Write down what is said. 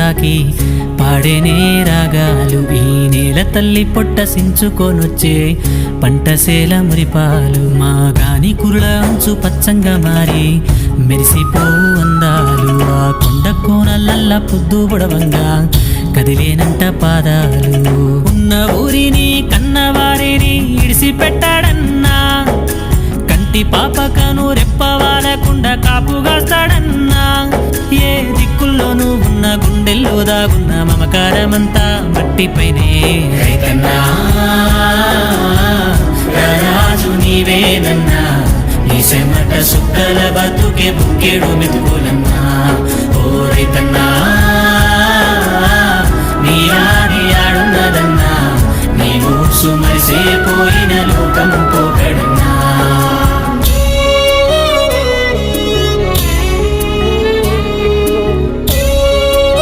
తాకి పాడేనే రాగాలు. ఈ నేల తల్లి పొట్ట సించుకొనొచ్చే పంటసేల మురిపాలు. మా గాని కురుల అంచు పచ్చంగా మారి మెరిసిపో అందాలు. ఆ కొండ కోనలల్ల పొద్దు బుడవంగా కదిలేనంట పాదాలు. ఉన్న ఊరిని కన్నవారిని ఇడిసి పెట్టాడన్నా, కంటి పాపకను రెప్పవాలకుండా కాపుగాస్తాడన్నా. ఏ దిక్కుల్లోనూ ఉన్న గుండెల్లో దాగున్న మమకారమంతా మట్టిపైనే. రైతన్నా రాజు నీవేనన్నా, నీ చెమట సుక్కల బతుకే బుక్కెడు మెతుకులన్నా. ఓ రైతన్నా